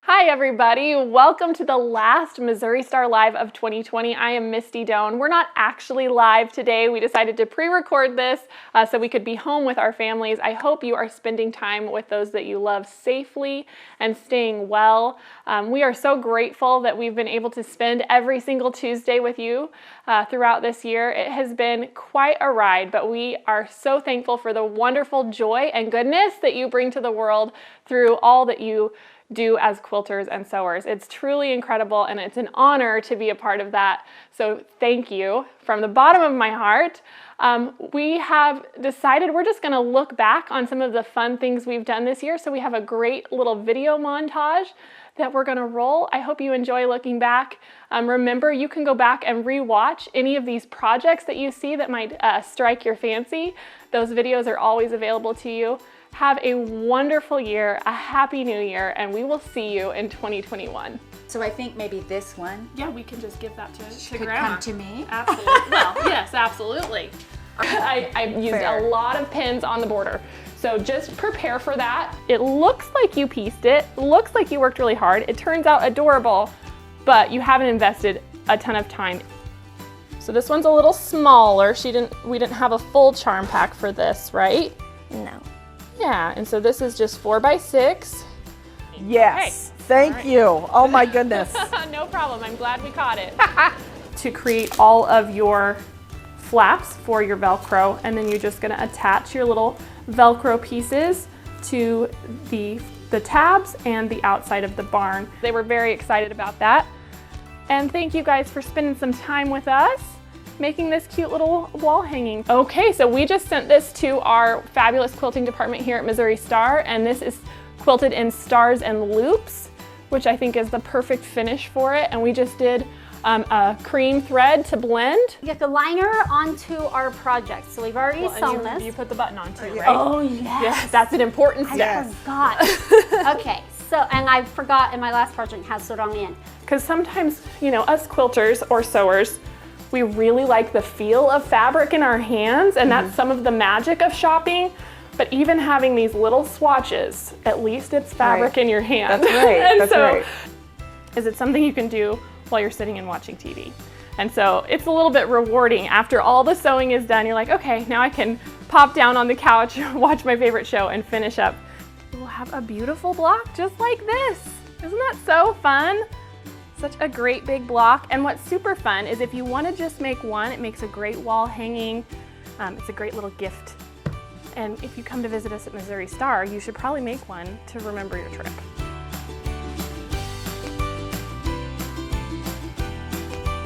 Hi everybody, welcome to the last Missouri Star Live of 2020. I am Misty Doan. We're not actually live today. We decided to pre-record this so we could be home with our families. I hope you are spending time with those that you love safely and staying well. We are so grateful that we've been able to spend every single Tuesday with you throughout this year. It has been quite a ride, but we are so thankful for the wonderful joy and goodness that you bring to the world through all that you do as quilters and sewers. It's truly incredible and it's an honor to be a part of that. So thank you from the bottom of my heart. We have decided we're just gonna look back on some of the fun things we've done this year. So we have a great little video montage that we're gonna roll. I hope you enjoy looking back. Remember, you can go back and re-watch any of these projects that you see that might strike your fancy. Those videos are always available to you. Have a wonderful year, a happy new year, and we will see you in 2021. So I think maybe this one. Yeah, we can just give that to could Grandma. come to me. Absolutely. Well, yes, absolutely. I used a lot of pins on the border. So just prepare for that. It looks like you pieced it, looks like you worked really hard. It turns out adorable, but you haven't invested a ton of time. So this one's a little smaller. We didn't have a full charm pack for this, right? No. Yeah, and so this is just 4x6. Yes, thank you. Oh my goodness. No problem, I'm glad we caught it. To create all of your flaps for your Velcro, and then you're just gonna attach your little Velcro pieces to the tabs and the outside of the barn. They were very excited about that. And thank you guys for spending some time with us, making this cute little wall hanging. Okay, so we just sent this to our fabulous quilting department here at Missouri Star, and this is quilted in stars and loops, which I think is the perfect finish for it. And we just did a cream thread to blend. You get the liner onto our project. So we've already sewn this. You put the button on too, right? Oh yes. Yes, that's an important step. I forgot. Okay, so, and I forgot in my last project has sewed on the end. Because sometimes, you know, us quilters or sewers, we really like the feel of fabric in our hands, and that's some of the magic of shopping. But even having these little swatches, at least it's fabric in your hand. That's right, And that's so, right. is it something you can do while you're sitting and watching TV? And so it's a little bit rewarding. After all the sewing is done, you're like, okay, now I can pop down on the couch, watch my favorite show, and finish up. We'll have a beautiful block just like this. Isn't that so fun? Such a great big block. And what's super fun is if you want to just make one, it makes a great wall hanging. It's a great little gift. And if you come to visit us at Missouri Star, you should probably make one to remember your trip.